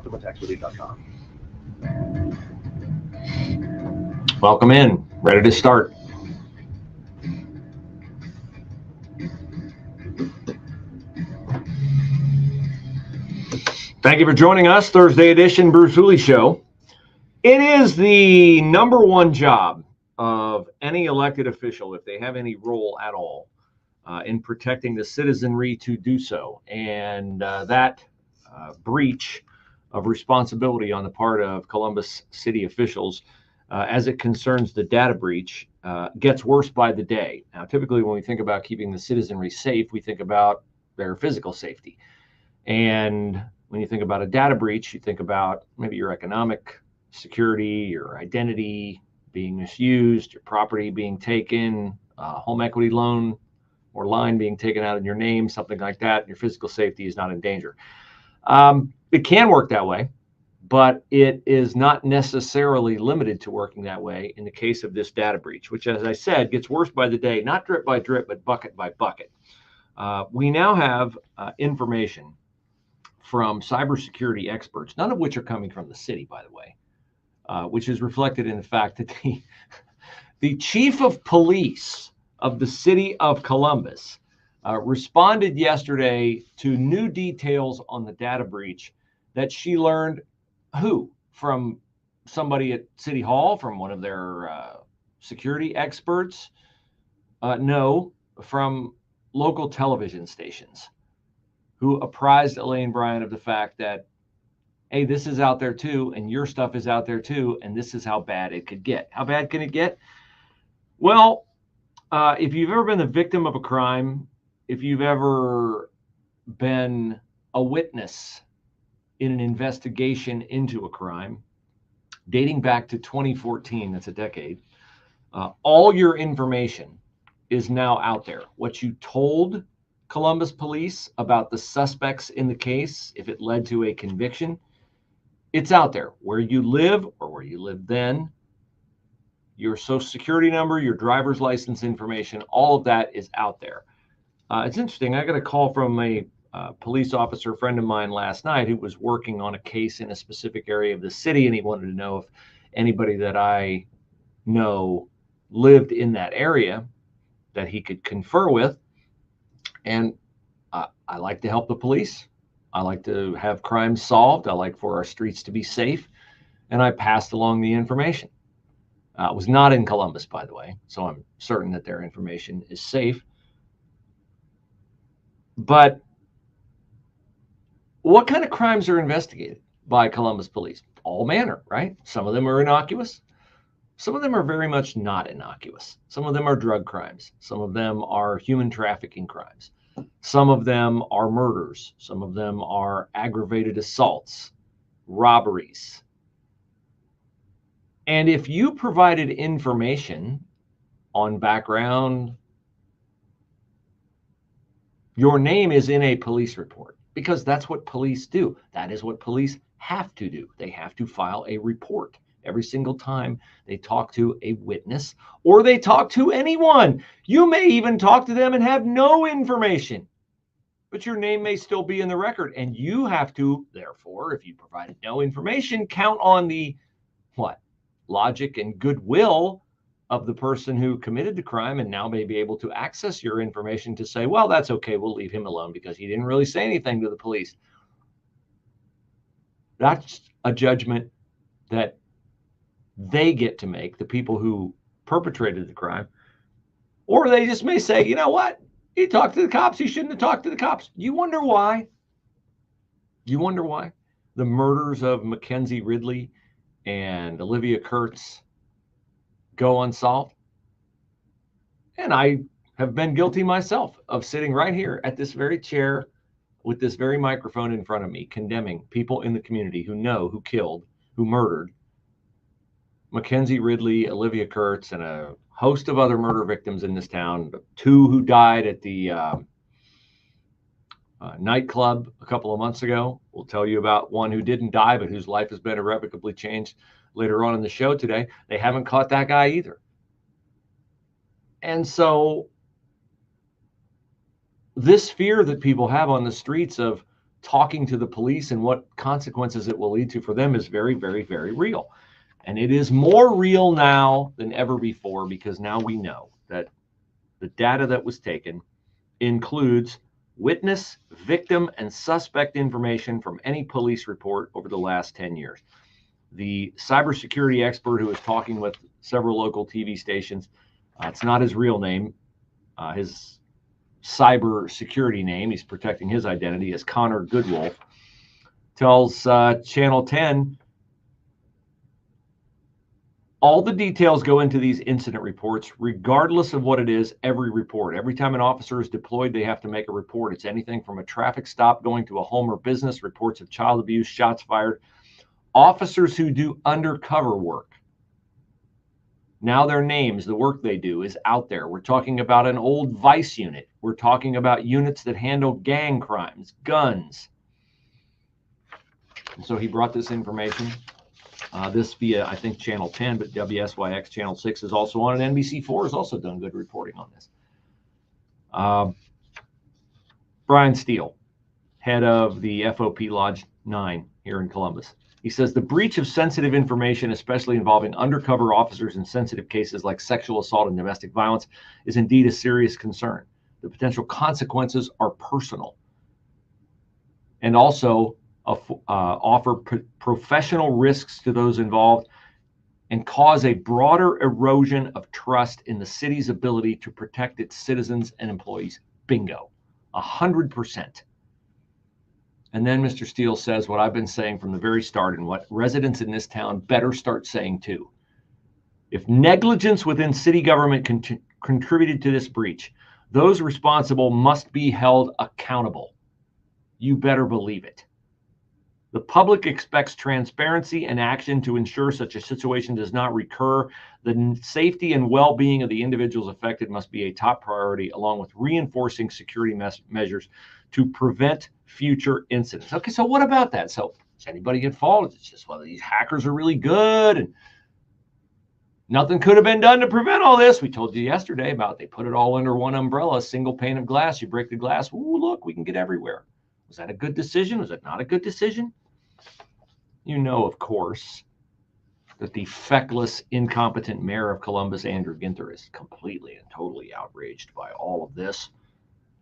suppport.com. Welcome in. Ready to start. Thank you for joining us. Thursday edition Bruce Hooley Show. It is the number one job of any elected official, if they have any role at all, in protecting the citizenry to do so. And that breach of responsibility on the part of Columbus city officials as it concerns the data breach gets worse by the day. Now, typically when we think about keeping the citizenry safe, we think about their physical safety. And when you think about a data breach, you think about maybe your economic security, your identity being misused, your property being taken, home equity loan or line being taken out in your name, something like that. Your physical safety is not in danger. It can work that way, but it is not necessarily limited to working that way in the case of this data breach, which, as I said, gets worse by the day, not drip by drip, but bucket by bucket. We now have information from cybersecurity experts, none of which are coming from the city, by the way, which is reflected in the fact that the chief of police of the city of Columbus responded yesterday to new details on the data breach that she learned from somebody at City Hall, from one of their security experts? No, from local television stations, who apprised Elaine Bryant of the fact that, hey, this is out there too, and your stuff is out there too, and this is how bad it could get. How bad can it get? Well, if you've ever been the victim of a crime, if you've ever been a witness in an investigation into a crime, dating back to 2014, that's a decade, all your information is now out there. What you told Columbus police about the suspects in the case, if it led to a conviction, it's out there. Where you live or where you lived then, your social security number, your driver's license information, all of that is out there. It's interesting. I got a call from a police officer friend of mine last night who was working on a case in a specific area of the city, and he wanted to know if anybody that I know lived in that area that he could confer with. And I like to help the police. I like to have crimes solved. I like for our streets to be safe. And I passed along the information. It was not in Columbus, by the way, so I'm certain that their information is safe. But what kind of crimes are investigated by Columbus police? All manner, right? Some of them are innocuous. Some of them are very much not innocuous. Some of them are drug crimes. Some of them are human trafficking crimes. Some of them are murders. Some of them are aggravated assaults, robberies. And if you provided information on background, your name is in a police report, because that's what police do. That is what police have to do. They have to file a report every single time they talk to a witness or they talk to anyone. You may even talk to them and have no information, but your name may still be in the record. And you have to, therefore, if you provided no information, count on the logic and goodwill of the person who committed the crime and now may be able to access your information to say, well, that's okay, we'll leave him alone because he didn't really say anything to the police. That's a judgment that they get to make, the people who perpetrated the crime. Or they just may say, you know what? He talked to the cops. He shouldn't have talked to the cops. You wonder why? You wonder why? The murders of Mackenzie Ridley and Olivia Kurtz go unsolved. And I have been guilty myself of sitting right here at this very chair with this very microphone in front of me, condemning people in the community who know who killed, who murdered Mackenzie Ridley, Olivia Kurtz, and a host of other murder victims in this town. 2 who died at the nightclub a couple of months ago. We'll tell you about one who didn't die, but whose life has been irrevocably changed later on in the show today. They haven't caught that guy either. And so this fear that people have on the streets of talking to the police and what consequences it will lead to for them is very, very, very real. And it is more real now than ever before, because now we know that the data that was taken includes witness, victim, and suspect information from any police report over the last 10 years. The cybersecurity expert who was talking with several local TV stations, it's not his real name, his cyber security name, he's protecting his identity, as Connor Goodwolf, tells Channel 10, all the details go into these incident reports, regardless of what it is, every report. Every time an officer is deployed, they have to make a report. It's anything from a traffic stop going to a home or business, reports of child abuse, shots fired. Officers who do undercover work, now their names, the work they do is out there. We're talking about an old vice unit. We're talking about units that handle gang crimes, guns. And so he brought this information. This via, I think, Channel 10, but WSYX Channel 6 is also on, and NBC4 has also done good reporting on this. Brian Steele, head of the FOP Lodge 9 here in Columbus. He says the breach of sensitive information, especially involving undercover officers in sensitive cases like sexual assault and domestic violence, is indeed a serious concern. The potential consequences are personal and also offer professional risks to those involved and cause a broader erosion of trust in the city's ability to protect its citizens and employees. Bingo, 100%. And then Mr. Steele says what I've been saying from the very start and what residents in this town better start saying too. If negligence within city government contributed to this breach, those responsible must be held accountable. You better believe it. The public expects transparency and action to ensure such a situation does not recur. The safety and well-being of the individuals affected must be a top priority, along with reinforcing security measures to prevent future incidents. Okay, so what about that? So is anybody at fault? It's just, well, these hackers are really good and nothing could have been done to prevent all this. We told you yesterday about they put it all under one umbrella, single pane of glass. You break the glass, ooh, look, we can get everywhere. Was that a good decision? Was it not a good decision? You know, of course, that the feckless, incompetent mayor of Columbus, Andrew Ginther, is completely and totally outraged by all of this.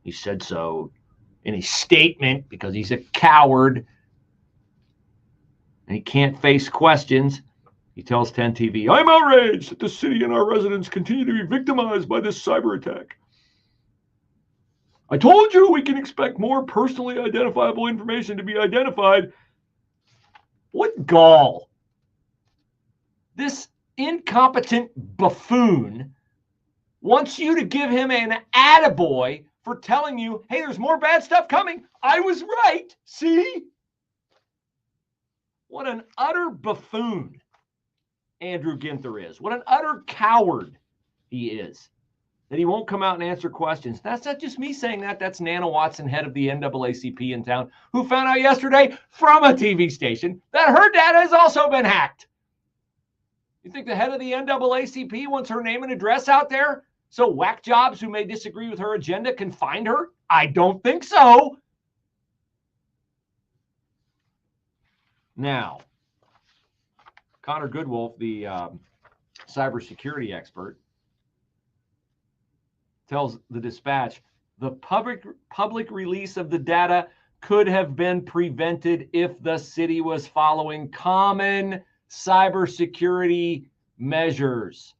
He said so in a statement because he's a coward and he can't face questions. He tells 10 TV, I'm outraged that the city and our residents continue to be victimized by this cyber attack. I told you we can expect more personally identifiable information to be identified. What gall. This incompetent buffoon wants you to give him an attaboy for telling you, hey, there's more bad stuff coming. I was right. See? What an utter buffoon Andrew Ginther is. What an utter coward he is. That he won't come out and answer questions. That's not just me saying that. That's Nana Watson, head of the NAACP in town, who found out yesterday from a TV station that her data has also been hacked. You think the head of the NAACP wants her name and address out there so whack jobs who may disagree with her agenda can find her? I don't think so. Now, Connor Goodwolf, the cybersecurity expert, tells the Dispatch, the public release of the data could have been prevented if the city was following common cybersecurity measures.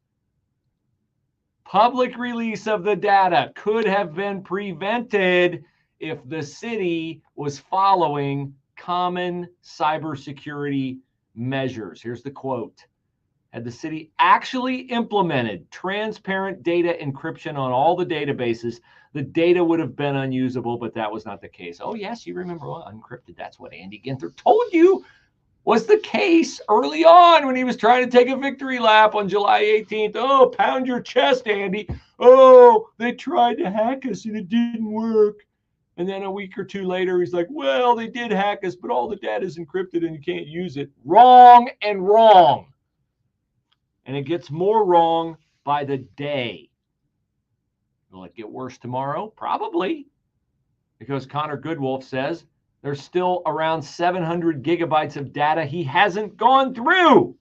Public release of the data could have been prevented if the city was following common cybersecurity measures. Here's the quote. Had the city actually implemented transparent data encryption on all the databases, the data would have been unusable, but that was not the case. Oh, yes, you remember, well, unencrypted. That's what Andy Ginther told you was the case early on when he was trying to take a victory lap on July 18th. Oh, pound your chest, Andy. Oh, they tried to hack us and it didn't work. And then a week or two later, he's like, well, they did hack us, but all the data is encrypted and you can't use it. Wrong and wrong. And it gets more wrong by the day. Will it get worse tomorrow? Probably. Because Connor Goodwolf says There's still around 700 gigabytes of data he hasn't gone through.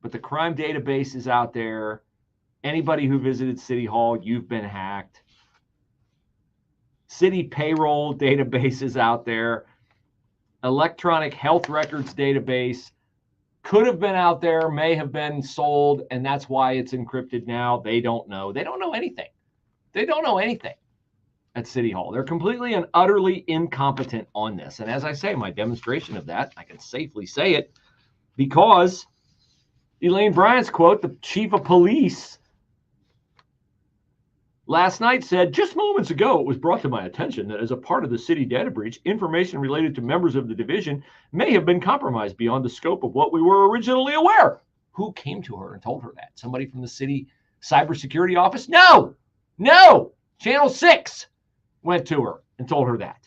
But the crime database is out there. Anybody who visited City Hall, you've been hacked. City payroll database is out there. Electronic health records database could have been out there, may have been sold, and that's why it's encrypted now. They don't know. They don't know anything. They don't know anything at City Hall. They're completely and utterly incompetent on this. And as I say, my demonstration of that, I can safely say it, because Elaine Bryant's quote, the chief of police, last night said, just moments ago, it was brought to my attention that as a part of the city data breach, information related to members of the division may have been compromised beyond the scope of what we were originally aware. Who came to her and told her that? Somebody from the city cybersecurity office? No, no. Channel 6 went to her and told her that.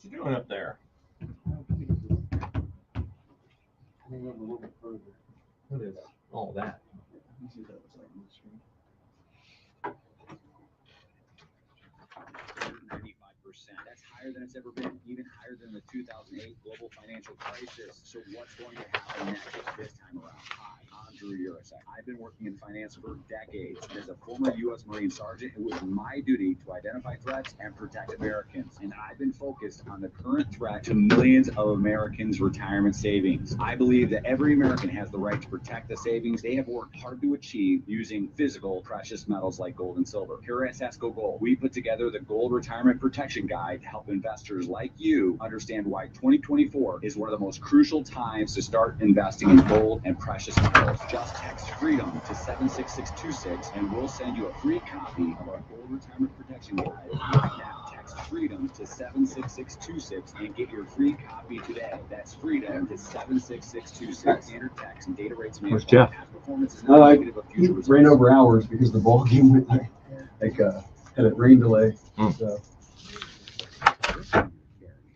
What you doing up there? What is all that? 95%. That's higher than it's ever been, even higher than the 2008 global financial crisis. So what's going to happen next this time around? Hi, I'm Drew Urasek. I've been working in finance for decades. As a former U.S. Marine Sergeant, it was my duty to identify threats and protect Americans. And I've been focused on the current threat to millions of Americans' retirement savings. I believe that every American has the right to protect the savings they have worked hard to achieve using physical precious metals like gold and silver. Here at Sasko Gold, we put together the Gold Retirement Protection Guide to help investors like you understand why 2024 is one of the most crucial times to start investing in gold and precious metals. Just text FREEDOM to 76626 and we'll send you a free copy of our Gold Retirement Protection Guide right now. Text FREEDOM to 76626 and get your free copy today. That's FREEDOM to 76626. Standard text and data rates may apply. Past performance is not indicative of future results. Ran over hours because the ball game went had a rain delay. So.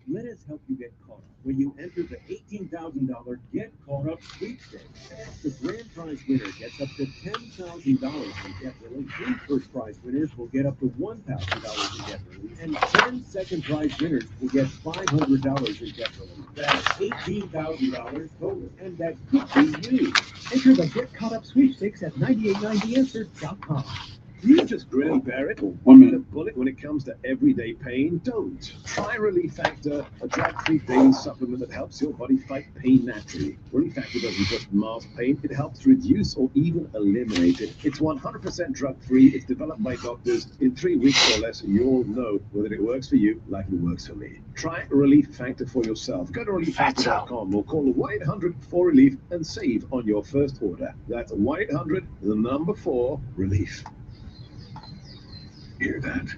Let us help you get caught up when you enter the $18,000 Get Caught Up sweepstakes. The grand prize winner gets up to $10,000 in debt relief. 3 first prize winners will get up to $1,000 in debt relief, and 10 second prize winners will get $500 in debt relief. That's $18,000 total, and that could be you. Enter the Get Caught Up sweepstakes at 9890answer.com. You just grin and bear it. 1 minute bullet when it comes to everyday pain. Don't. Try Relief Factor, a drug-free daily supplement that helps your body fight pain naturally. Relief Factor doesn't just mask pain, it helps reduce or even eliminate it. It's 100% drug-free. It's developed by doctors. In 3 weeks or less, you'll know whether it works for you like it works for me. Try Relief Factor for yourself. Go to relieffactor.com or call 1-800-4-RELIEF and save on your first order. That's 1-800-4-RELIEF. Hear that?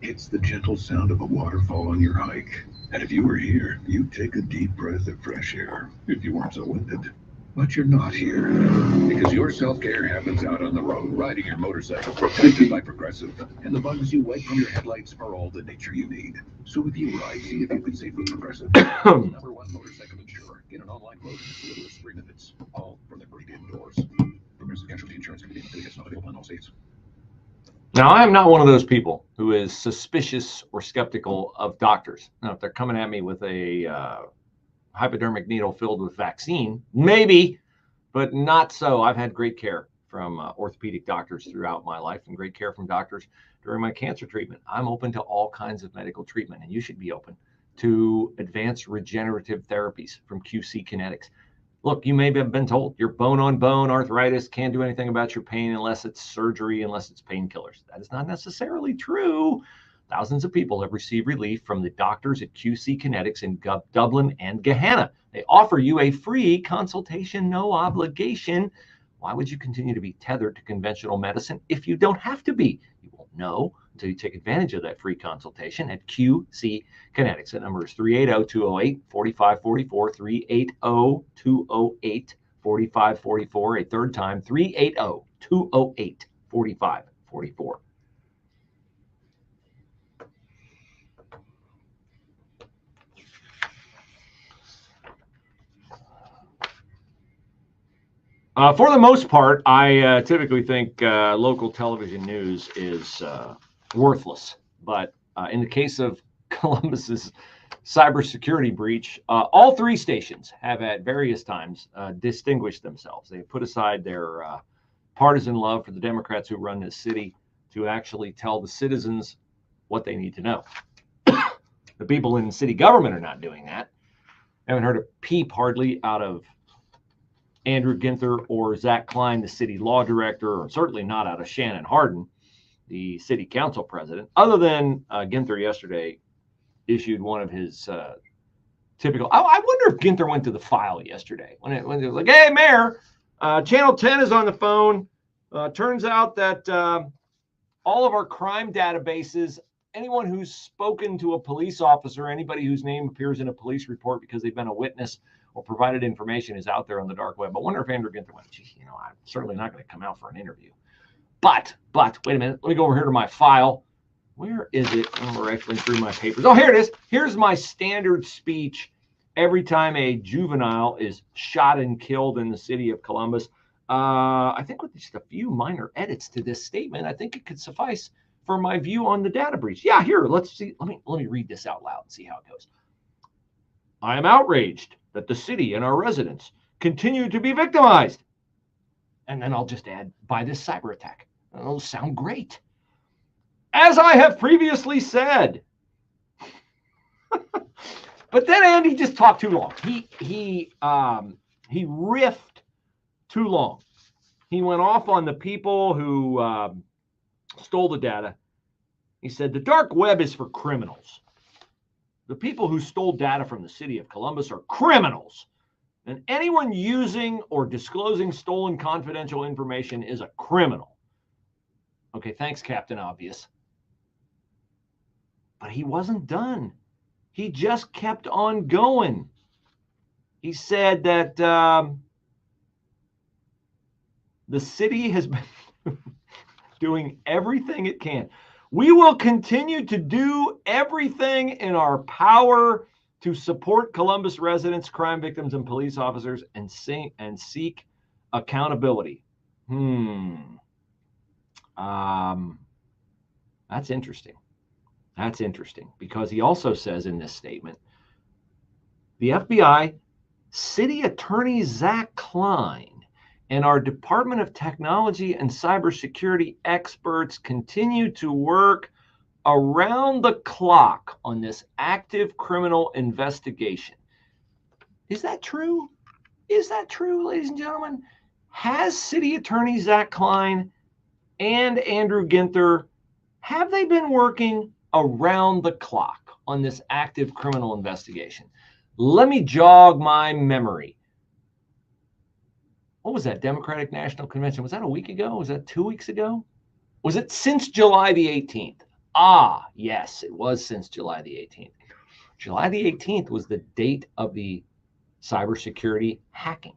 It's the gentle sound of a waterfall on your hike. And if you were here, you'd take a deep breath of fresh air if you weren't so winded. But you're not here, because your self-care happens out on the road, riding your motorcycle protected by Progressive. And the bugs you wipe from your headlights are all the nature you need. So if you ride, see if you can save with Progressive. #1 motorcycle insurer. Get an online quote in as little as 3 minutes. All from the great indoors. available in all states. Now, I am not one of those people who is suspicious or skeptical of doctors. Now, if they're coming at me with a hypodermic needle filled with vaccine, maybe, but not so. I've had great care from orthopedic doctors throughout my life and great care from doctors during my cancer treatment. I'm open to all kinds of medical treatment, and you should be open to advanced regenerative therapies from QC Kinetics. Look, you may have been told your bone-on-bone arthritis can't do anything about your pain unless it's surgery, unless it's painkillers. That is not necessarily true. Thousands of people have received relief from the doctors at QC Kinetics in Dublin and Gehenna. They offer you a free consultation, no obligation. Why would you continue to be tethered to conventional medicine if you don't have to be? You won't know until you take advantage of that free consultation at QC Kinetics. That number is 380-208-4544, 380-208-4544. A third time, 380-208-4544. For the most part, I typically think local television news is worthless. But in the case of Columbus's cybersecurity breach, all three stations have at various times distinguished themselves. They put aside their partisan love for the Democrats who run this city to actually tell the citizens what they need to know. The people in city government are not doing that. I haven't heard a peep hardly out of Andrew Ginther or Zach Klein, the city law director, or certainly not out of Shannon Hardin, the city council president, other than Ginther yesterday issued one of his typical. I wonder if Ginther went to the file yesterday when it was like, "Hey, Mayor, Channel 10 is on the phone. Turns out that all of our crime databases, anyone who's spoken to a police officer, anybody whose name appears in a police report because they've been a witness or provided information is out there on the dark web." I wonder if Andrew Ginther went, "Gee, I'm certainly not going to come out for an interview." But wait a minute. Let me go over here to my file. Where is it? Oh, we're actually through my papers. Oh, here it is. Here's my standard speech every time a juvenile is shot and killed in the city of Columbus. I think with just a few minor edits to this statement, I think it could suffice for my view on the data breach. Yeah, here, let's see. Let me read this out loud and see how it goes. "I am outraged that the city and our residents continue to be victimized." And then I'll just add, by this cyber attack. It'll sound great. "As I have previously said." But then Andy just talked too long. He riffed too long. He went off on the people who stole the data. He said the dark web is for criminals. The people who stole data from the city of Columbus are criminals. And anyone using or disclosing stolen confidential information is a criminal. Okay, thanks, Captain Obvious. But he wasn't done. He just kept on going. He said that the city has been doing everything it can. "We will continue to do everything in our power to support Columbus residents, crime victims, and police officers and seek accountability." That's interesting. That's interesting because he also says in this statement, the FBI, City Attorney Zach Klein, and our Department of Technology and Cybersecurity experts continue to work around the clock on this active criminal investigation. Is that true? Is that true, ladies and gentlemen? Has City Attorney Zach Klein and Andrew Ginther, have they been working around the clock on this active criminal investigation? Let me jog my memory. What was that Democratic National Convention? Was that a week ago? Was that 2 weeks ago? Was it since July the 18th? Ah, yes, it was since July the 18th. July the 18th was the date of the cybersecurity hacking.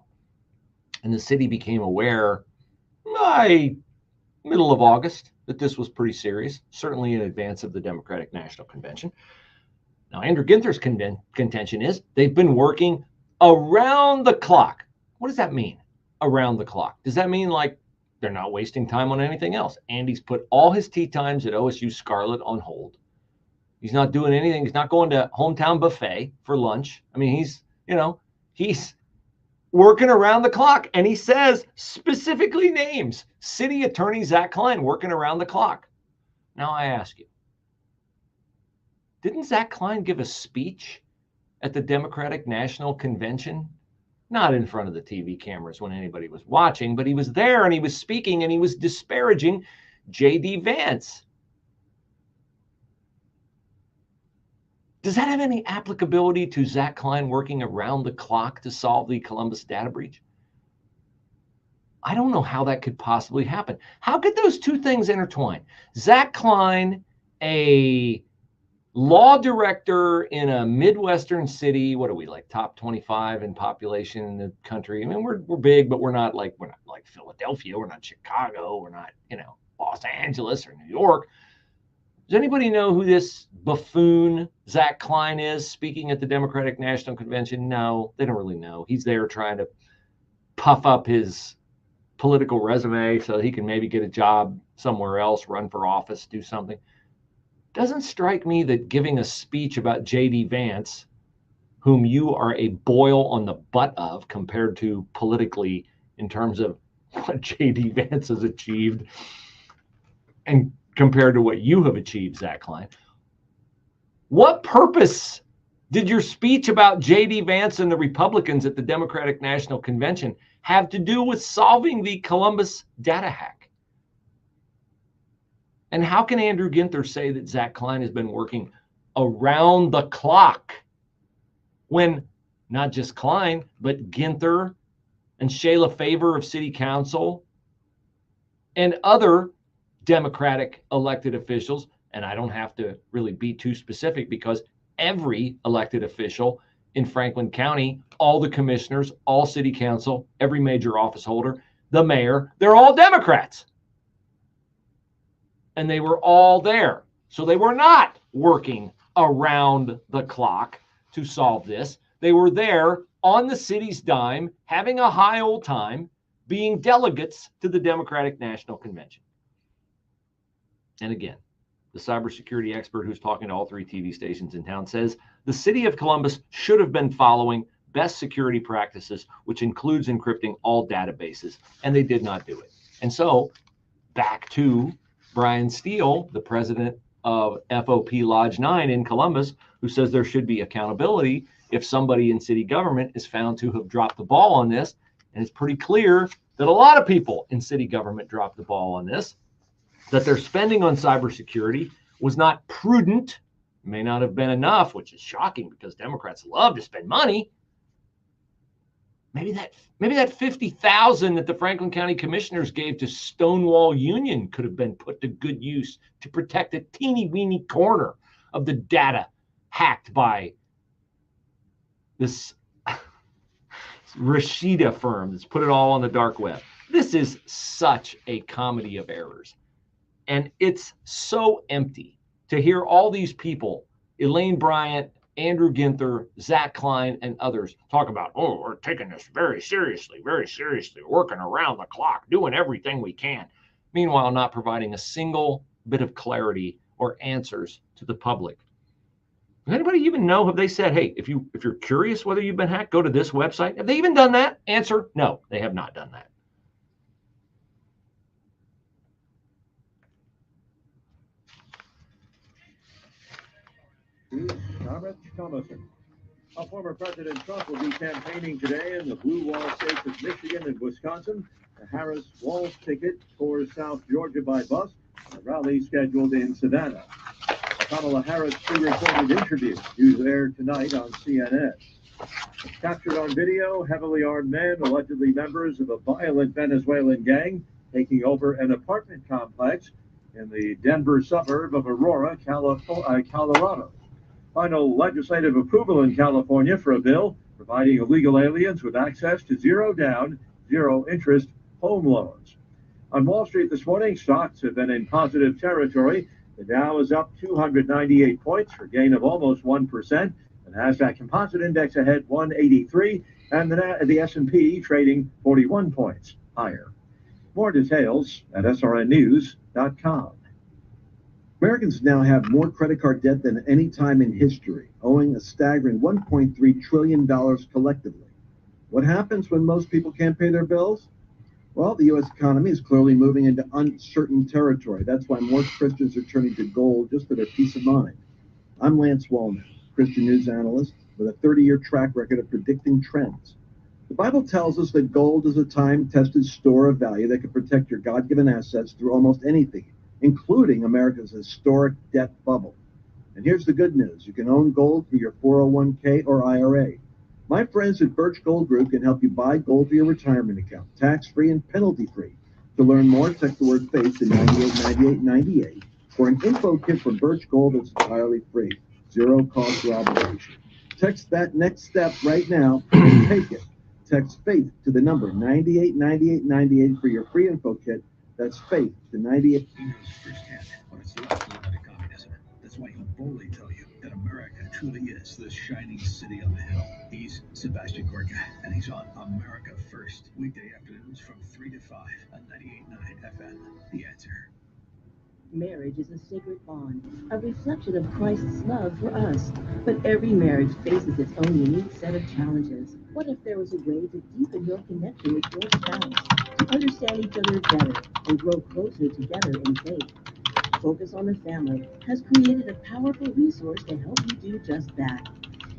And the city became aware by middle of August that this was pretty serious, certainly in advance of the Democratic National Convention. Now, Andrew Ginther's contention is they've been working around the clock. What does that mean, around the clock? Does that mean like they're not wasting time on anything else. Andy's put all his tea times at OSU Scarlet on hold. He's not doing anything. He's not going to hometown buffet for lunch. I mean, he's working around the clock. And he says, specifically names City Attorney Zach Klein working around the clock. Now I ask you, didn't Zach Klein give a speech at the Democratic National Convention? Not in front of the TV cameras when anybody was watching, but he was there and he was speaking and he was disparaging J.D. Vance. Does that have any applicability to Zach Klein working around the clock to solve the Columbus data breach? I don't know how that could possibly happen. How could those two things intertwine? Zach Klein, a law director in a Midwestern city, what are we, like top 25 in population in the country? I mean, we're big, but we're not like Philadelphia, we're not Chicago, we're not, Los Angeles or New York. Does anybody know who this buffoon Zach Klein is speaking at the Democratic National Convention? No, they don't really know. He's there trying to puff up his political resume so he can maybe get a job somewhere else, run for office, do something. Doesn't strike me that giving a speech about J.D. Vance, whom you are a boil on the butt of compared to politically in terms of what J.D. Vance has achieved and compared to what you have achieved, Zach Klein. What purpose did your speech about J.D. Vance and the Republicans at the Democratic National Convention have to do with solving the Columbus data hack? And how can Andrew Ginther say that Zach Klein has been working around the clock when not just Klein, but Ginther and Shayla Favor of City Council and other Democratic elected officials, and I don't have to really be too specific because every elected official in Franklin County, all the commissioners, all city council, every major office holder, the mayor, they're all Democrats. And they were all there. So they were not working around the clock to solve this. They were there on the city's dime, having a high old time, being delegates to the Democratic National Convention. And again, the cybersecurity expert who's talking to all three TV stations in town says the city of Columbus should have been following best security practices, which includes encrypting all databases, and they did not do it. And so back to Brian Steele, the president of FOP Lodge 9 in Columbus, who says there should be accountability if somebody in city government is found to have dropped the ball on this. And it's pretty clear that a lot of people in city government dropped the ball on this, that their spending on cybersecurity was not prudent, may not have been enough, which is shocking because Democrats love to spend money. Maybe that $50,000 that the Franklin County Commissioners gave to Stonewall Union could have been put to good use to protect a teeny weeny corner of the data hacked by this Rashida firm that's put it all on the dark web. This is such a comedy of errors. And it's so empty to hear all these people, Elaine Bryant, Andrew Ginther, Zach Klein, and others talk about, oh, we're taking this very seriously, working around the clock, doing everything we can. Meanwhile, not providing a single bit of clarity or answers to the public. Does anybody even know? Have they said, hey, if you're curious whether you've been hacked, go to this website? Have they even done that? Answer, no, they have not done that. Thomas Thomason. Former President Trump will be campaigning today in the blue wall states of Michigan and Wisconsin. The Harris Walz ticket for South Georgia by bus. A rally scheduled in Savannah. A Kamala Harris pre-recorded interview due to air tonight on CNN. Captured on video, heavily armed men, allegedly members of a violent Venezuelan gang, taking over an apartment complex in the Denver suburb of Aurora, Colorado. Final legislative approval in California for a bill providing illegal aliens with access to zero-down, zero-interest home loans. On Wall Street this morning, stocks have been in positive territory. The Dow is up 298 points for a gain of almost 1%. The Nasdaq Composite Index ahead 183, and the S&P trading 41 points higher. More details at srnnews.com. Americans now have more credit card debt than any time in history, owing a staggering $1.3 trillion collectively. What happens when most people can't pay their bills? Well, the U.S. economy is clearly moving into uncertain territory. That's why more Christians are turning to gold just for their peace of mind. I'm Lance Wallner, Christian news analyst with a 30-year track record of predicting trends. The Bible tells us that gold is a time-tested store of value that can protect your God-given assets through almost anything, including America's historic debt bubble. And here's the good news. You can own gold through your 401k or IRA. My friends at Birch Gold Group can help you buy gold for your retirement account, tax-free and penalty-free. To learn more, text the word FAITH to 989898 for an info kit from Birch Gold that's entirely free, zero cost or obligation. Text that next step right now and take it. Text FAITH to the number 989898 for your free info kit. That's FAITH to 98. He knows firsthand what it's like to live under communism. That's why he'll boldly tell you that America truly is the shining city on the hill. He's Sebastian Gorka, and he's on America First, weekday afternoons from 3 to 5 on 98.9 FM. The Answer. Marriage is a sacred bond, a reflection of Christ's love for us. But every marriage faces its own unique set of challenges. What if there was a way to deepen your connection with your spouse, to understand each other better, and grow closer together in faith? Focus on the Family has created a powerful resource to help you do just that.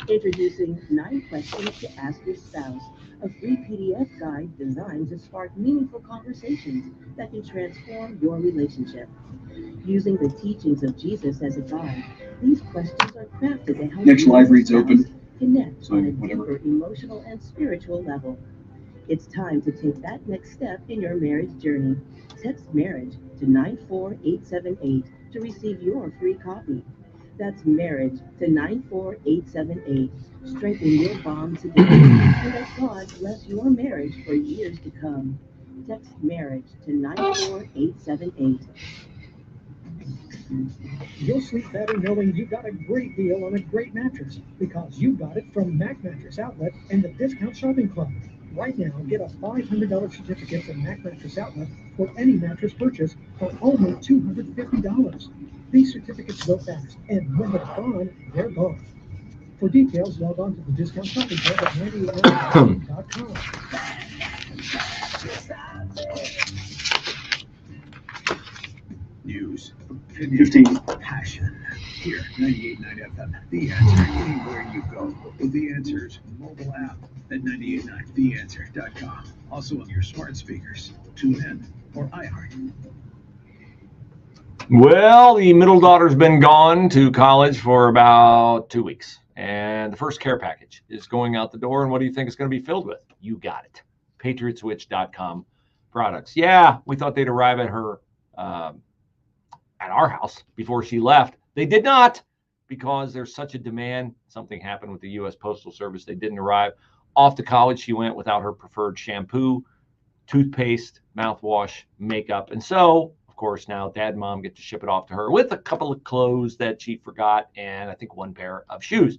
Introducing 9 Questions to Ask Your Spouse, a free PDF guide designed to spark meaningful conversations that can transform your relationship. Using the teachings of Jesus as a guide, these questions are crafted to help Next you live and read's your spouse open. connect So on a whatever. deeper emotional and spiritual level. It's time to take that next step in your marriage journey. Text marriage to 94878 to receive your free copy. That's marriage to 94878. Strengthen your bond today and let God bless your marriage for years to come. Text marriage to 94878. You'll sleep better knowing you got a great deal on a great mattress because you got it from Mac Mattress Outlet and the Discount Shopping Club. Right now, get a $500 certificate from Mac Mattress Outlet for any mattress purchase for only $250. These certificates go fast, and when they're gone, they're gone. For details, log on to the Discount Shopping Club at 98.com. News, opinion, 15. passion. Here, 98.9 FM. The Answer. Anywhere you go. With The Answer's mobile app at 98.9theanswer.com. Also on your smart speakers. Tune in or iHeart. Well, the middle daughter's been gone to college for about 2 weeks, and the first care package is going out the door. And what do you think it's going to be filled with? You got it. PatriotSwitch.com products. Yeah, we thought they'd arrive at her at our house before she left. They did not, because there's such a demand. Something happened with the U.S. Postal Service. They didn't arrive. Off to college, she went without her preferred shampoo, toothpaste, mouthwash, makeup. And so, of course, now Dad and Mom get to ship it off to her with a couple of clothes that she forgot and I think 1 pair of shoes.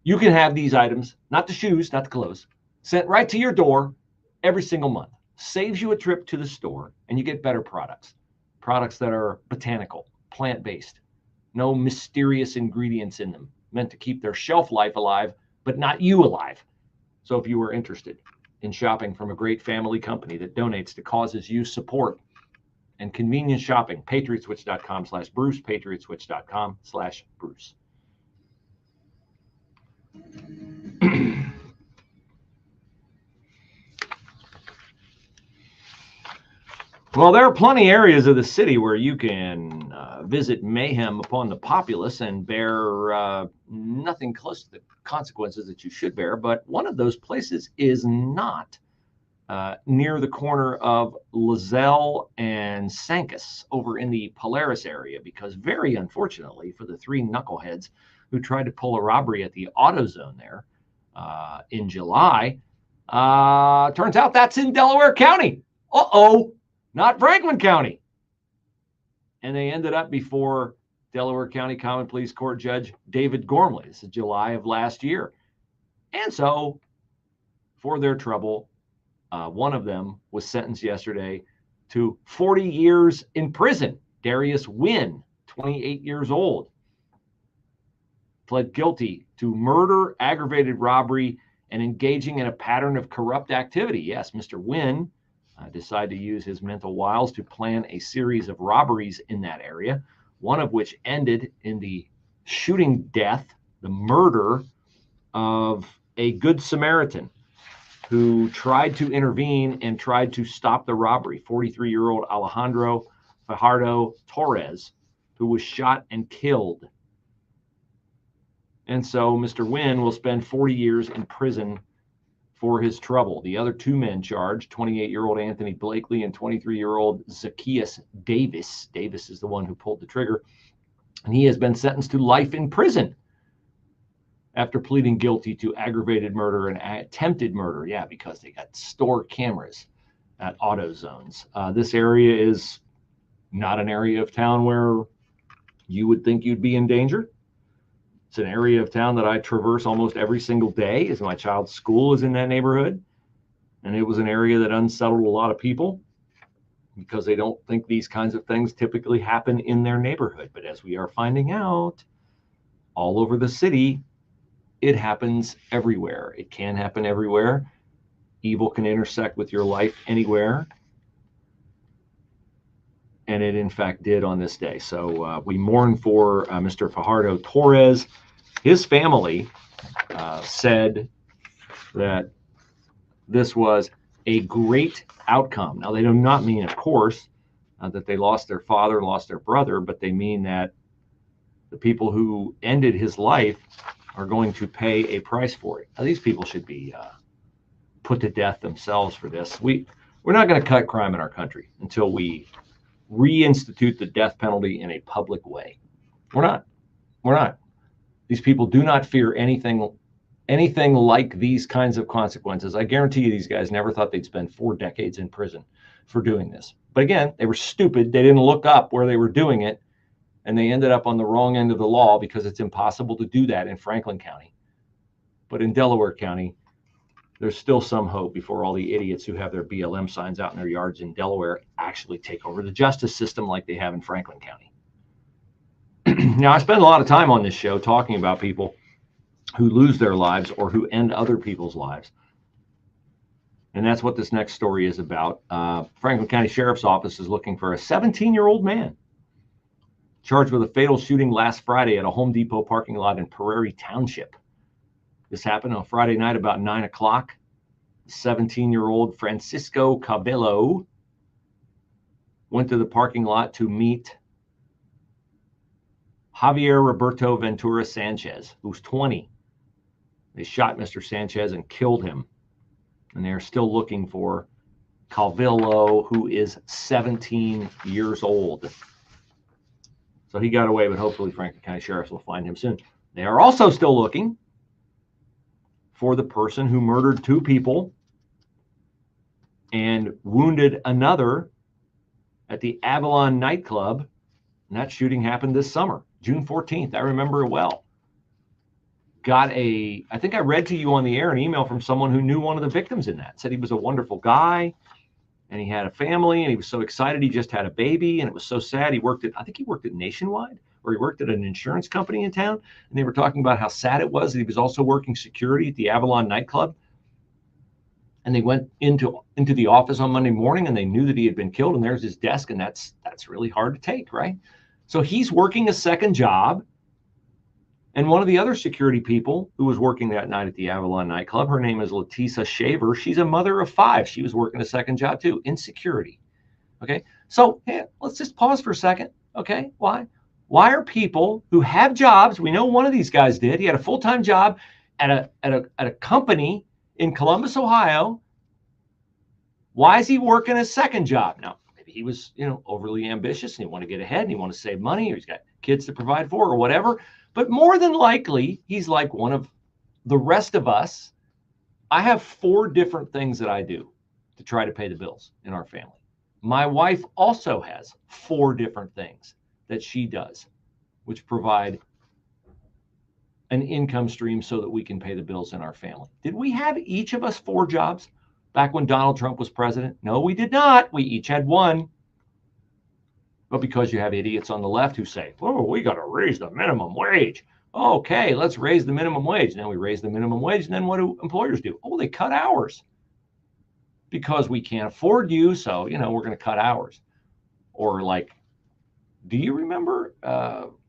You can have these items, not the shoes, not the clothes, sent right to your door every single month. Saves you a trip to the store, and you get better products. Products that are botanical, plant-based, no mysterious ingredients in them, meant to keep their shelf life alive, but not you alive. So if you were interested in shopping from a great family company that donates to causes you support and convenient shopping, patriotswitch.com/Bruce, patriotswitch.com/Bruce. Well, there are plenty of areas of the city where you can visit mayhem upon the populace and bear nothing close to the consequences that you should bear. But one of those places is not near the corner of Lozelle and Sancus over in the Polaris area, because very unfortunately for the 3 knuckleheads who tried to pull a robbery at the AutoZone there in July, turns out that's in Delaware County. Uh-oh. Not Franklin County. And they ended up before Delaware County Common Pleas Court Judge David Gormley. This is July of last year. And so, for their trouble, one of them was sentenced yesterday to 40 years in prison. Darius Wynn, 28 years old, pled guilty to murder, aggravated robbery, and engaging in a pattern of corrupt activity. Yes, Mr. Wynn decided to use his mental wiles to plan a series of robberies in that area, one of which ended in the shooting death, the murder of a Good Samaritan who tried to intervene and tried to stop the robbery. 43-year-old Alejandro Fajardo Torres, who was shot and killed. And so Mr. Wynn will spend 40 years in prison for his trouble. The other two men charged, 28-year-old Anthony Blakely and 23-year-old Zacchaeus Davis. Davis is the one who pulled the trigger. And he has been sentenced to life in prison after pleading guilty to aggravated murder and attempted murder. Yeah, because they got store cameras at auto zones. This area is not an area of town where you would think you'd be in danger. It's an area of town that I traverse almost every single day, as my child's school is in that neighborhood. And it was an area that unsettled a lot of people because they don't think these kinds of things typically happen in their neighborhood. But as we are finding out, all over the city, it happens everywhere. It can happen everywhere. Evil can intersect with your life anywhere. And it, in fact, did on this day. So we mourn for Mr. Fajardo Torres. His family said that this was a great outcome. Now, they do not mean, of course, that they lost their father, lost their brother, but they mean that the people who ended his life are going to pay a price for it. Now, these people should be put to death themselves for this. We're not going to cut crime in our country until we reinstitute the death penalty in a public way. We're not. These people do not fear anything like these kinds of consequences. I guarantee you these guys never thought they'd spend 4 decades in prison for doing this. But again, they were stupid. They didn't look up where they were doing it, and they ended up on the wrong end of the law because it's impossible to do that in Franklin County. But in Delaware County, there's still some hope before all the idiots who have their BLM signs out in their yards in Delaware actually take over the justice system like they have in Franklin County. Now, I spend a lot of time on this show talking about people who lose their lives or who end other people's lives. And that's what this next story is about. Franklin County Sheriff's Office is looking for a 17-year-old man charged with a fatal shooting last Friday at a Home Depot parking lot in Prairie Township. This happened on Friday night about 9 o'clock. 17-year-old Francisco Cabello went to the parking lot to meet Javier Roberto Ventura Sanchez, who's 20. They shot Mr. Sanchez and killed him. And they're still looking for Calvillo, who is 17 years old. So he got away, but hopefully Franklin County Sheriffs will find him soon. They are also still looking for the person who murdered 2 people and wounded another at the Avalon nightclub. And that shooting happened this summer, June 14th. I remember it well. I think I read to you on the air an email from someone who knew one of the victims in that. Said he was a wonderful guy and he had a family and he was so excited he just had a baby, and it was so sad. I think he worked at Nationwide, or he worked at an insurance company in town, and they were talking about how sad it was that he was also working security at the Avalon nightclub. And they went into the office on Monday morning and they knew that he had been killed, and there's his desk, and that's really hard to take, right? So he's working a second job. And one of the other security people who was working that night at the Avalon nightclub, her name is Letisa Shaver. She's a mother of 5. She was working a second job too, in security. Okay, so let's just pause for a second. Okay, why are people who have jobs? We know one of these guys did. He had a full-time job at a company in Columbus, Ohio. Why is he working a second job? Now, maybe he was, overly ambitious and he wanted to get ahead and he wanted to save money, or he's got kids to provide for or whatever. But more than likely, he's like one of the rest of us. I have 4 different things that I do to try to pay the bills in our family. My wife also has 4 different things that she does, which provide an income stream so that we can pay the bills in our family. Did we have each of us 4 jobs? back when Donald Trump was president? No, we did not. We each had one. But because you have idiots on the left who say, oh, we got to raise the minimum wage. Okay, let's raise the minimum wage. And then we raise the minimum wage. And then what do employers do? Oh, they cut hours because we can't afford you. So, we're going to cut hours. Or like, do you remember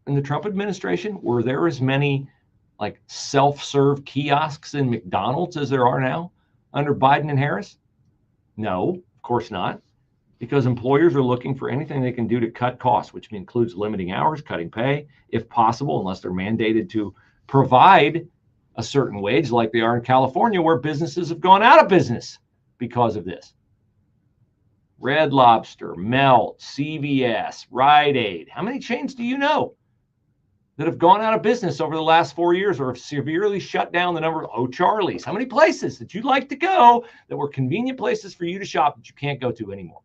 in the Trump administration, were there as many like self-serve kiosks in McDonald's as there are now under Biden and Harris? No, of course not. Because employers are looking for anything they can do to cut costs, which includes limiting hours, cutting pay, if possible, unless they're mandated to provide a certain wage like they are in California, where businesses have gone out of business because of this. Red Lobster, Melt, CVS, Rite Aid. How many chains do you know that have gone out of business over the last 4 years or have severely shut down the number of O'Charlie's? How many places that you'd like to go that were convenient places for you to shop that you can't go to anymore?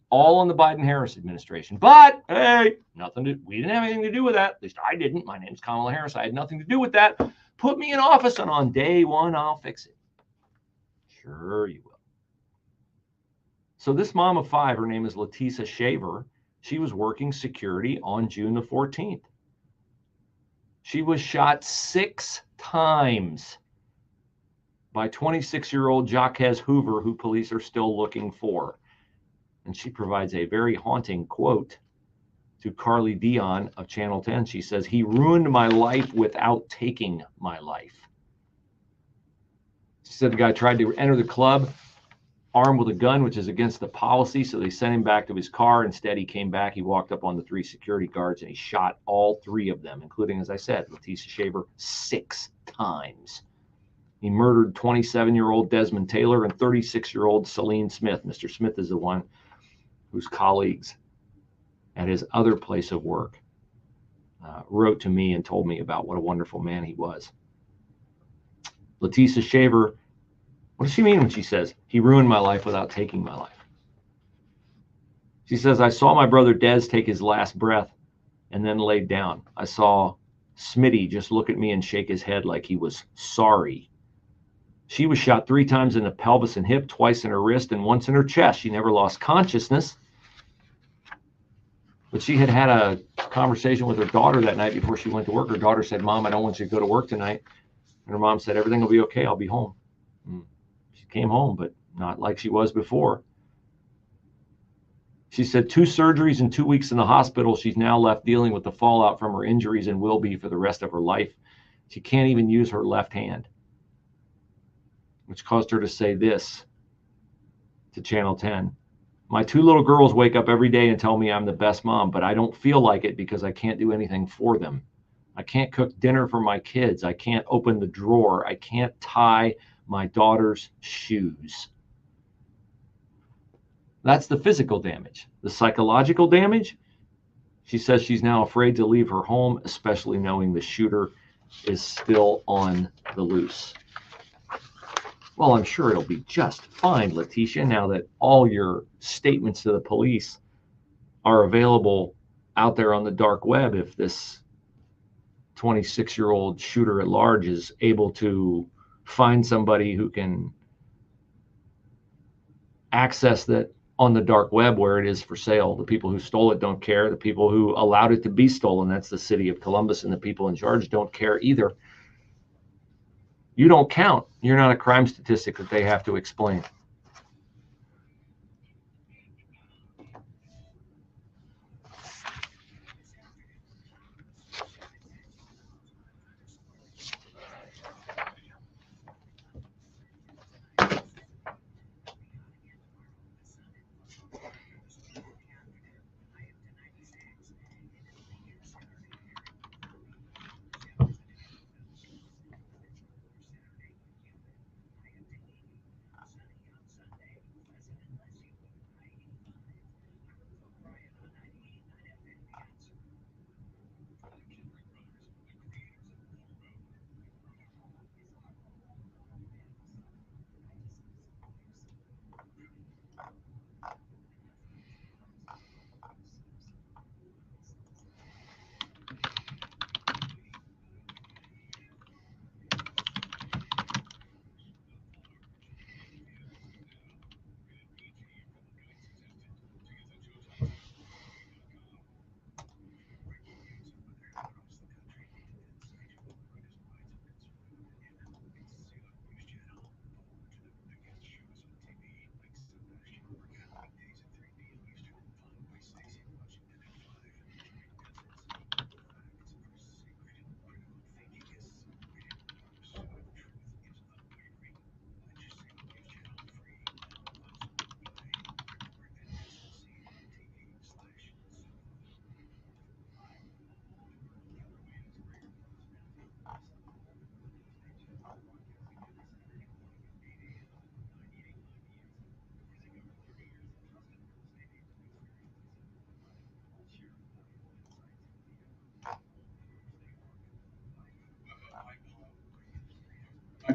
All in the Biden-Harris administration. But, hey, we didn't have anything to do with that. At least I didn't. My name's Kamala Harris. I had nothing to do with that. Put me in office, and on day one, I'll fix it. Sure you will. So this mom of 5, her name is Leticia Shaver. She was working security on June the 14th. She was shot 6 times by 26-year-old Jaquez Hoover, who police are still looking for. And she provides a very haunting quote to Carly Dion of Channel 10. She says, he ruined my life without taking my life. She said the guy tried to enter the club armed with a gun, which is against the policy. So they sent him back to his car. Instead, he came back. He walked up on the 3 security guards and he shot all 3 of them, including, as I said, Leticia Shaver 6 times. He murdered 27-year-old Desmond Taylor and 36-year-old Celine Smith. Mr. Smith is the one whose colleagues at his other place of work wrote to me and told me about what a wonderful man he was. Leticia Shaver, what does she mean when she says, he ruined my life without taking my life? She says, I saw my brother Des take his last breath and then laid down. I saw Smitty just look at me and shake his head like he was sorry. She was shot 3 times in the pelvis and hip, twice in her wrist, and once in her chest. She never lost consciousness. But she had had a conversation with her daughter that night before she went to work. Her daughter said, Mom, I don't want you to go to work tonight. And her mom said, everything will be okay. I'll be home. She came home, but not like she was before. She said 2 surgeries and 2 weeks in the hospital. She's now left dealing with the fallout from her injuries and will be for the rest of her life. She can't even use her left hand, which caused her to say this to Channel 10. My 2 little girls wake up every day and tell me I'm the best mom, but I don't feel like it because I can't do anything for them. I can't cook dinner for my kids. I can't open the drawer. I can't tie my daughter's shoes. That's the physical damage. The psychological damage, she says she's now afraid to leave her home, especially knowing the shooter is still on the loose. Well, I'm sure it'll be just fine, Leticia, now that all your statements to the police are available out there on the dark web. If this 26-year-old shooter at large is able to find somebody who can access that on the dark web where it is for sale. The people who stole it don't care. The people who allowed it to be stolen, that's the city of Columbus, and the people in charge don't care either. You don't count. You're not a crime statistic that they have to explain.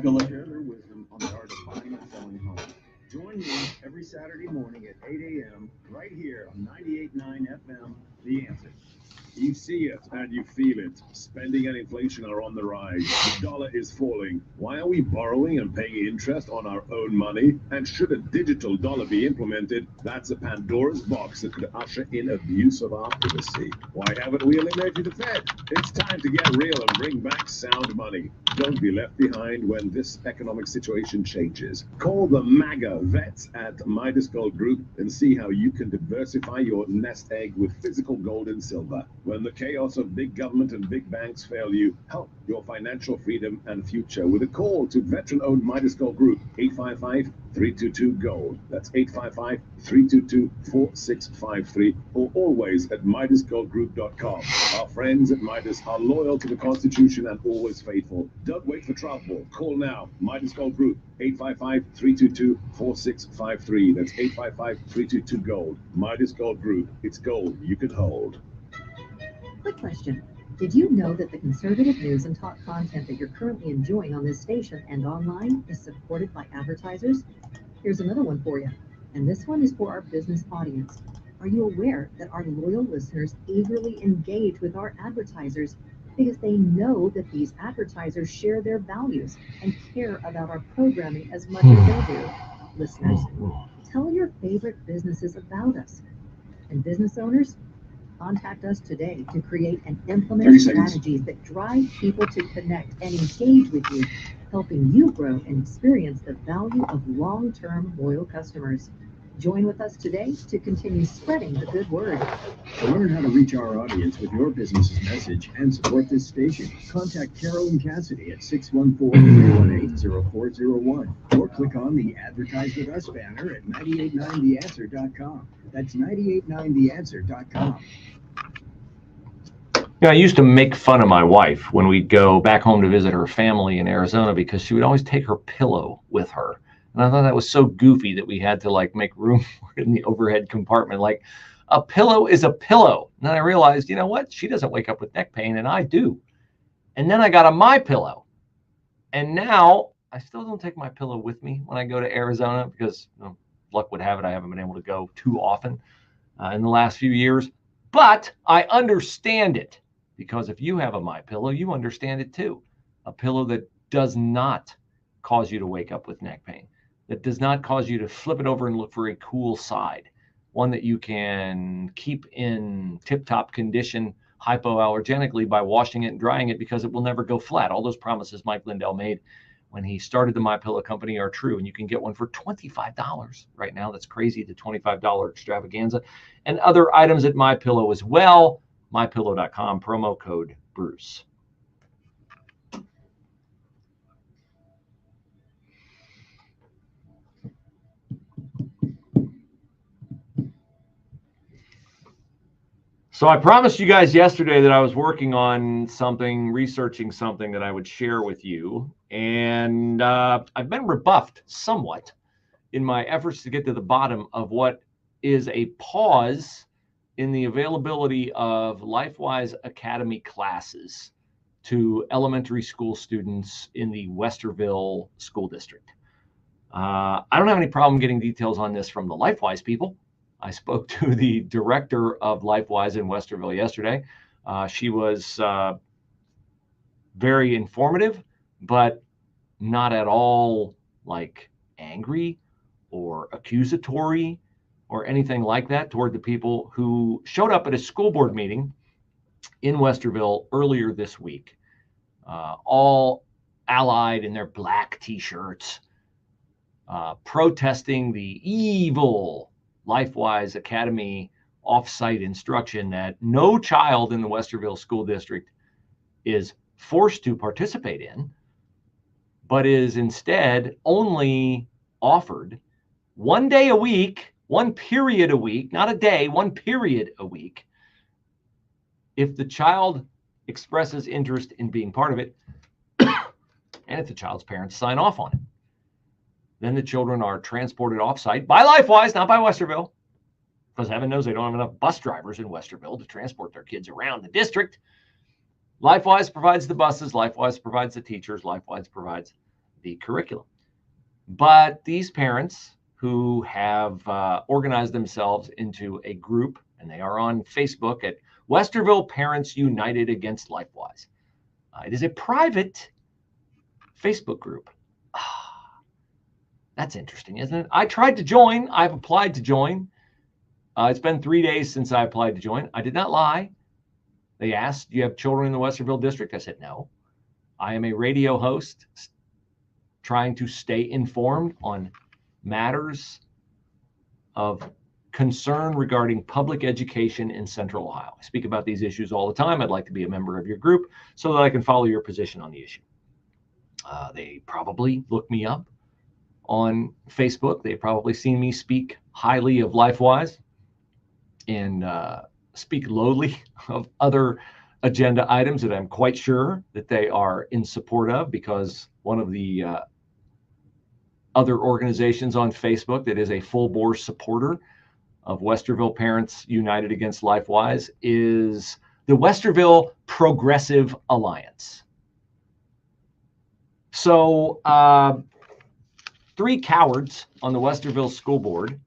a look. Share their wisdom on the art of buying and selling homes. Join me every Saturday morning at 8 a.m. right here on 98.9 FM, The Answer. You see it and you feel it. Spending and inflation are on the rise. The dollar is falling. Why are we borrowing and paying interest on our own money? And should a digital dollar be implemented, that's a Pandora's box that could usher in abuse of our privacy. Why haven't we eliminated the Fed? It's time to get real and bring back sound money. Don't be left behind when this economic situation changes. Call the MAGA vets at Midas Gold Group and see how you can diversify your nest egg with physical gold and silver. When the chaos of big government and big banks fail you, help your financial freedom and future with a call to veteran-owned Midas Gold Group, 855-322-GOLD. That's 855-322-4653, or always at MidasGoldGroup.com. Our friends at Midas are loyal to the Constitution and always faithful. Don't wait for trouble. Call now. Midas Gold Group, 855-322-4653. That's 855-322-GOLD. Midas Gold Group. It's gold you can hold. Quick question. Did you know that the conservative news and talk content that you're currently enjoying on this station and online is supported by advertisers? Here's another one for you. And this one is for our business audience. Are you aware that our loyal listeners eagerly engage with our advertisers because they know that these advertisers share their values and care about our programming as much as they do? Listeners, tell your favorite businesses about us. And business owners, contact us today to create and implement strategies that drive people to connect and engage with you, helping you grow and experience the value of long-term loyal customers. Join with us today to continue spreading the good word. To learn how to reach our audience with your business's message and support this station, contact Carol and Cassidy at 614-318-0401 or click on the Advertise With Us banner at 989theanswer.com. That's 989theanswer.com. I used to make fun of my wife when we'd go back home to visit her family in Arizona because she would always take her pillow with her. And I thought that was so goofy that we had to like make room in the overhead compartment. Like, a pillow is a pillow. And then I realized, you know what? She doesn't wake up with neck pain and I do. And then I got a My Pillow. And now I still don't take my pillow with me when I go to Arizona because, you know, luck would have it, I haven't been able to go too often in the last few years. But I understand it because if you have a My Pillow, you understand it too. A pillow that does not cause you to wake up with neck pain, that does not cause you to flip it over and look for a cool side, one that you can keep in tip-top condition hypoallergenically by washing it and drying it because it will never go flat. All those promises Mike Lindell made when he started the My Pillow company are true, and you can get one for $25 right now. That's crazy, the $25 extravaganza, and other items at My Pillow as well. MyPillow.com, promo code Bruce. So I promised you guys yesterday that I was working on something, researching something that I would share with you. And I've been rebuffed somewhat in my efforts to get to the bottom of what is a pause in the availability of LifeWise Academy classes to elementary school students in the Westerville School District. I don't have any problem getting details on this from the LifeWise people. I spoke to the director of LifeWise in Westerville yesterday. She was very informative, but not at all like angry or accusatory or anything like that toward the people who showed up at a school board meeting in Westerville earlier this week, all allied in their black t-shirts, protesting the evil LifeWise Academy off-site instruction that no child in the Westerville School District is forced to participate in, but is instead only offered 1 day a week, 1 period a week, not a day, 1 period a week, if the child expresses interest in being part of it, and if the child's parents sign off on it. Then the children are transported off-site by LifeWise, not by Westerville, because heaven knows they don't have enough bus drivers in Westerville to transport their kids around the district. LifeWise provides the buses, LifeWise provides the teachers, LifeWise provides the curriculum. But these parents who have organized themselves into a group, and they are on Facebook at Westerville Parents United Against LifeWise. It is a private Facebook group. That's interesting, isn't it? I tried to join. I've applied to join. It's been 3 days since I applied to join. I did not lie. They asked, do you have children in the Westerville district? I said, no. I am a radio host trying to stay informed on matters of concern regarding public education in Central Ohio. I speak about these issues all the time. I'd like to be a member of your group so that I can follow your position on the issue. They probably look me up on Facebook. They've probably seen me speak highly of LifeWise and speak lowly of other agenda items that I'm quite sure that they are in support of, because one of the other organizations on Facebook that is a full-bore supporter of Westerville Parents United Against LifeWise is the Westerville Progressive Alliance. So 3 cowards on the Westerville School Board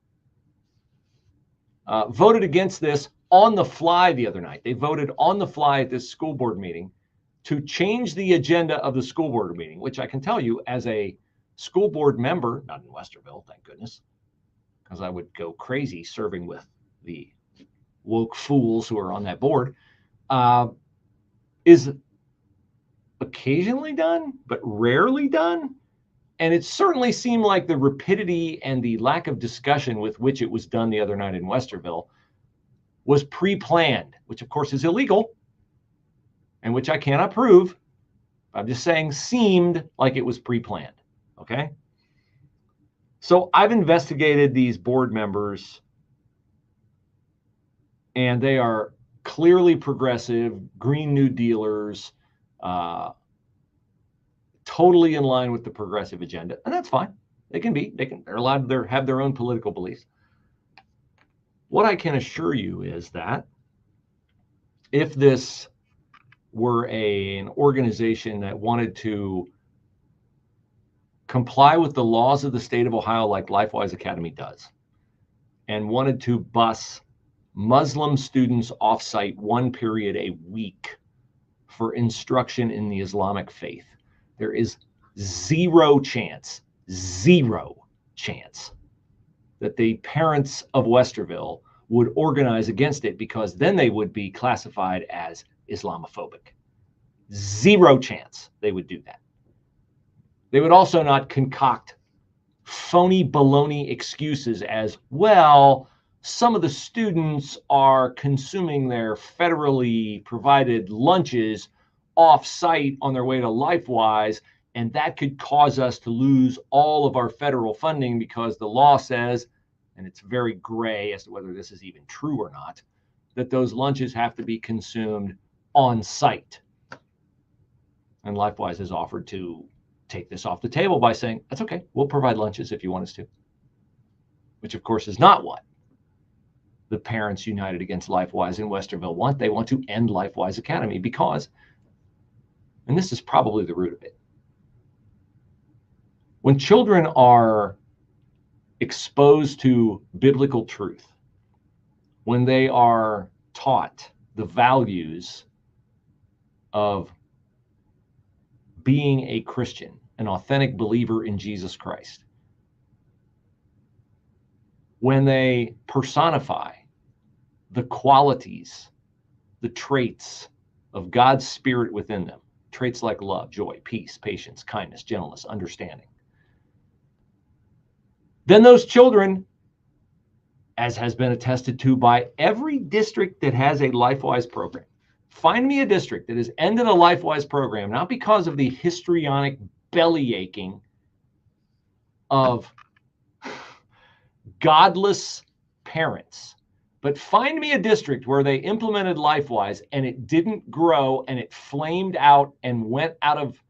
voted against this on the fly the other night. They voted on the fly at this school board meeting to change the agenda of the school board meeting, which I can tell you as a school board member, not in Westerville, thank goodness, because I would go crazy serving with the woke fools who are on that board, is occasionally done, but rarely done. And it certainly seemed like the rapidity and the lack of discussion with which it was done the other night in Westerville was pre-planned, which of course is illegal and which I cannot prove. I'm just saying seemed like it was pre-planned. Okay. So I've investigated these board members, and they are clearly progressive, Green New Dealers, totally in line with the progressive agenda. And that's fine. They're allowed to have their own political beliefs. What I can assure you is that if this were an organization that wanted to comply with the laws of the state of Ohio like LifeWise Academy does, and wanted to bus Muslim students off-site 1 period a week for instruction in the Islamic faith, there is zero chance that the parents of Westerville would organize against it, because then they would be classified as Islamophobic. Zero chance they would do that. They would also not concoct phony baloney excuses as, well, some of the students are consuming their federally provided lunches off-site on their way to LifeWise, and that could cause us to lose all of our federal funding because the law says, and it's very gray as to whether this is even true or not, that those lunches have to be consumed on site. And LifeWise has offered to take this off the table by saying, that's okay, we'll provide lunches if you want us to. Which of course is not what the Parents United Against LifeWise in Westerville want. They want to end LifeWise Academy because, and this is probably the root of it, when children are exposed to biblical truth, when they are taught the values of being a Christian, an authentic believer in Jesus Christ, when they personify the qualities, the traits of God's Spirit within them, traits like love, joy, peace, patience, kindness, gentleness, understanding, then those children, as has been attested to by every district that has a LifeWise program, find me a district that has ended a LifeWise program, not because of the histrionic belly aching of godless parents, but find me a district where they implemented LifeWise and it didn't grow and it flamed out and went out of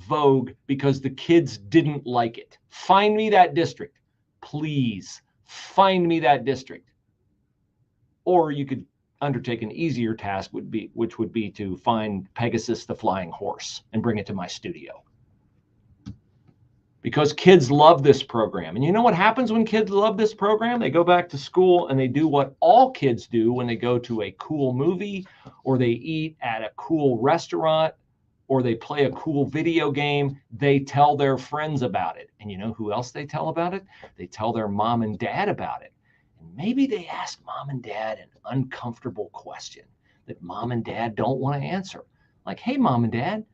vogue because the kids didn't like it. Find me that district. Please find me that district. Or you could undertake an easier task, which would be to find Pegasus the flying horse and bring it to my studio. because kids love this program. And you know what happens when kids love this program? They go back to school and they do what all kids do when they go to a cool movie, or they eat at a cool restaurant, or they play a cool video game. They tell their friends about it. And you know who else they tell about it? They tell their mom and dad about it. And maybe they ask mom and dad an uncomfortable question that mom and dad don't want to answer. Like, hey, mom and dad,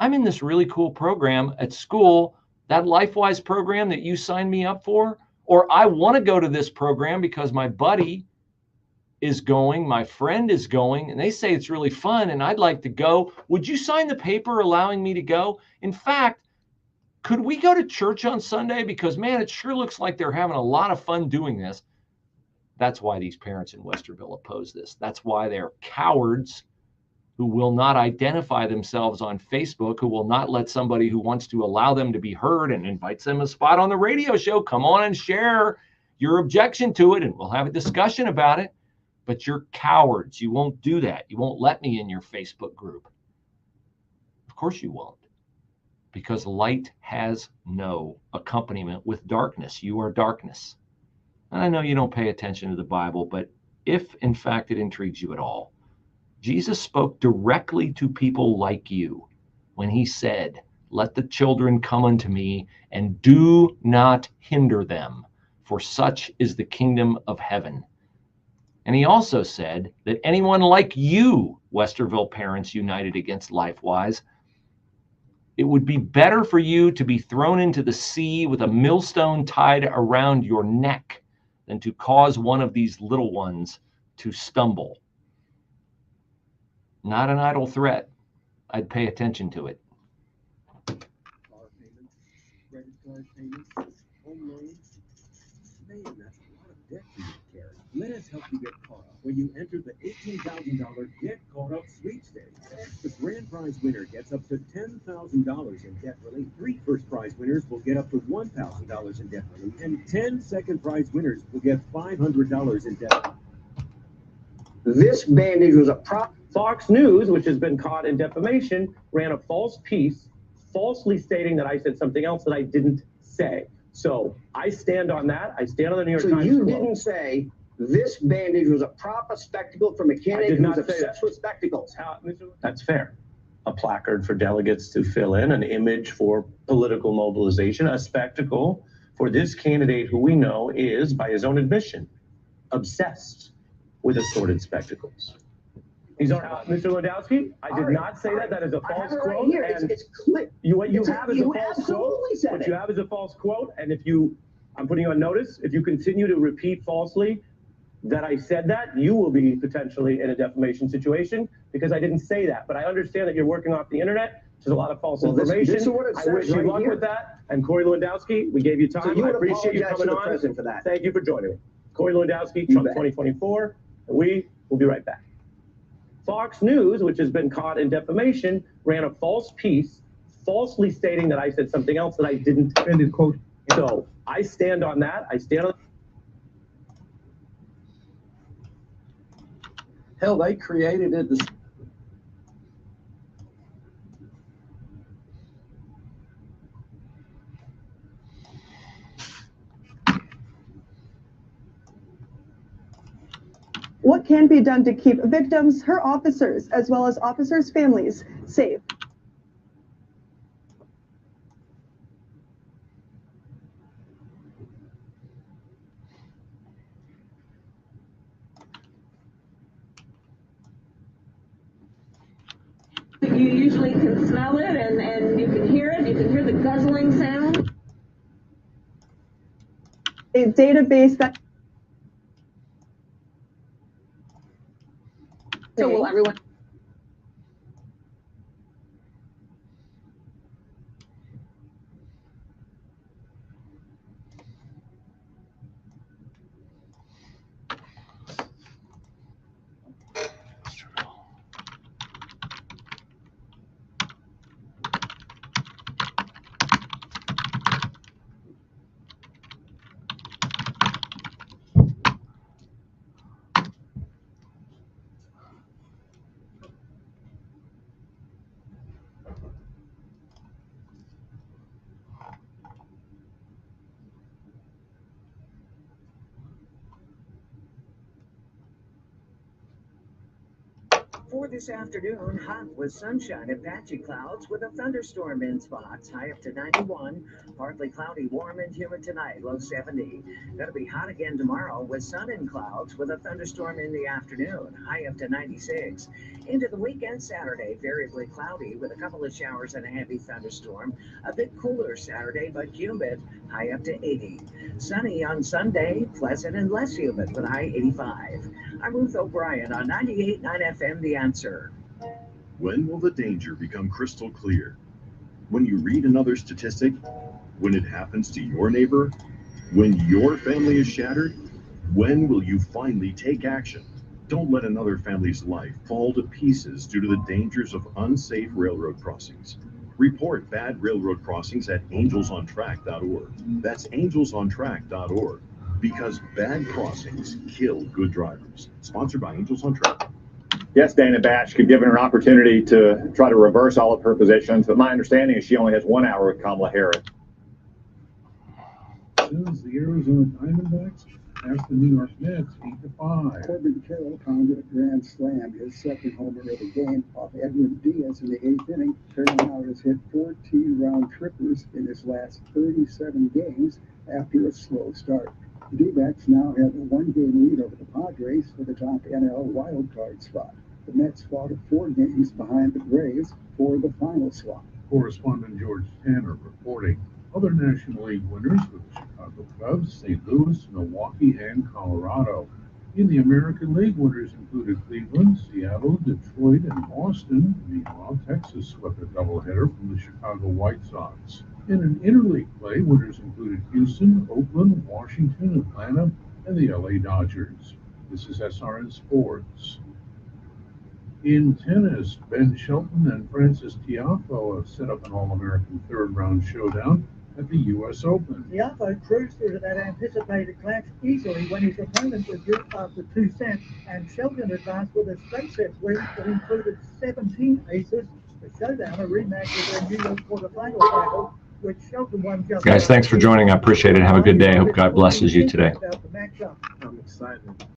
I'm in this really cool program at school, that LifeWise program that you signed me up for, or I want to go to this program because my buddy is going, my friend is going, and they say it's really fun and I'd like to go. Would you sign the paper allowing me to go? In fact, could we go to church on Sunday? Because man, it sure looks like they're having a lot of fun doing this. That's why these parents in Westerville oppose this. That's why they're cowards who will not identify themselves on Facebook, who will not let somebody who wants to allow them to be heard and invites them a spot on the radio show, come on and share your objection to it, and we'll have a discussion about it. But you're cowards. You won't do that. You won't let me in your Facebook group. Of course you won't, because light has no accompaniment with darkness. You are darkness. And I know you don't pay attention to the Bible, but if in fact it intrigues you at all, Jesus spoke directly to people like you when he said, let the children come unto me and do not hinder them, for such is the kingdom of heaven. And he also said that anyone like you, Westerville Parents United Against LifeWise, it would be better for you to be thrown into the sea with a millstone tied around your neck than to cause one of these little ones to stumble. Not an idle threat. I'd pay attention to it. Car payments, credit card payments, home loans. Man, that's a lot of debt for you to carry. Let us help you get caught up when you enter the $18,000 Get Caught Up sweepstakes. The grand prize winner gets up to $10,000 in debt relief. 3 first prize winners will get up to $1,000 in debt relief, and 10 second prize winners will get $500 in debt relief. This bandage was a prop. Fox News, which has been caught in defamation, ran a false piece, falsely stating that I said something else that I didn't say. So I stand on that. I stand on the New York Times. So you quote. didn't say this bandage was a prop, a spectacle from a candidate who's obsessed with spectacles. That's fair. A placard for delegates to fill in, an image for political mobilization, a spectacle for this candidate who we know is, by his own admission, obsessed with assorted spectacles. He's on, Mr. Lewandowski, I did not say that. That is a false quote. Right, and it's clear. What you have is a false quote. What you have is a false quote. And if you, I'm putting you on notice, if you continue to repeat falsely that I said that, you will be potentially in a defamation situation because I didn't say that. But I understand that you're working off the internet. There's a lot of false information. This is what it says I wish you right luck here. with that. And Corey Lewandowski, we gave you time. So you I would appreciate you apologize coming to the on. president for that. Thank you for joining me. Corey Lewandowski, You Trump bet. 2024. And we will be right back. Fox News, which has been caught in defamation, ran a false piece, falsely stating that I said something else that I didn't. Ended quote. So I stand on that. I stand on. Hell, they created it. What can be done to keep victims, her officers, as well as officers' families safe? You usually can smell it and you can hear it. You can hear the guzzling sound. A database that So will everyone. For this afternoon, hot with sunshine and patchy clouds with a thunderstorm in spots, high up to 91. Partly cloudy, warm and humid tonight, low 70. Going to be hot again tomorrow with sun and clouds with a thunderstorm in the afternoon, high up to 96. Into the weekend Saturday, variably cloudy with a couple of showers and a heavy thunderstorm. A bit cooler Saturday, but humid, high up to 80. Sunny on Sunday, pleasant and less humid with high 85. I'm Ruth O'Brien on 98.9 FM, The Answer. When will the danger become crystal clear? When you read another statistic? When it happens to your neighbor? When your family is shattered? When will you finally take action? Don't let another family's life fall to pieces due to the dangers of unsafe railroad crossings. Report bad railroad crossings at angelsontrack.org. That's angelsontrack.org. Because bad crossings kill good drivers. Sponsored by Angels on Track. Yes, Dana Batch could give her an opportunity to try to reverse all of her positions, but my understanding is she only has 1 hour with Kamala Harris. As the Arizona Diamondbacks pass the New York Mets 8-5. Corbin Carroll pounded a grand slam, his second homer of the game, off Edwin Diaz in the 8th inning. Carroll now has hit 14 round trippers in his last 37 games after a slow start. The D-backs now have a one-game lead over the Padres for the top NL wildcard spot. The Mets fall to 4 games behind the Braves for the final slot. Correspondent George Tanner reporting. Other National League winners with the Chicago Cubs, St. Louis, Milwaukee, and Colorado. In the American League, winners included Cleveland, Seattle, Detroit, and Boston. Meanwhile, Texas swept a doubleheader from the Chicago White Sox. In an interleague play, winners included Houston, Oakland, Washington, Atlanta, and the LA Dodgers. This is SRN Sports. In tennis, Ben Shelton and Francis Tiafoe have set up an All-American third-round showdown at the U.S. Open. Tiafoe cruised through that anticipated clash easily when his opponent withdrew after 2 sets, and Shelton advanced with a straight-set win that included 17 aces. The showdown, a rematch of their New York quarterfinal battle, which Shelton won just. Guys, thanks for joining. I appreciate it. Have a good day. I hope God blesses you today. I'm excited.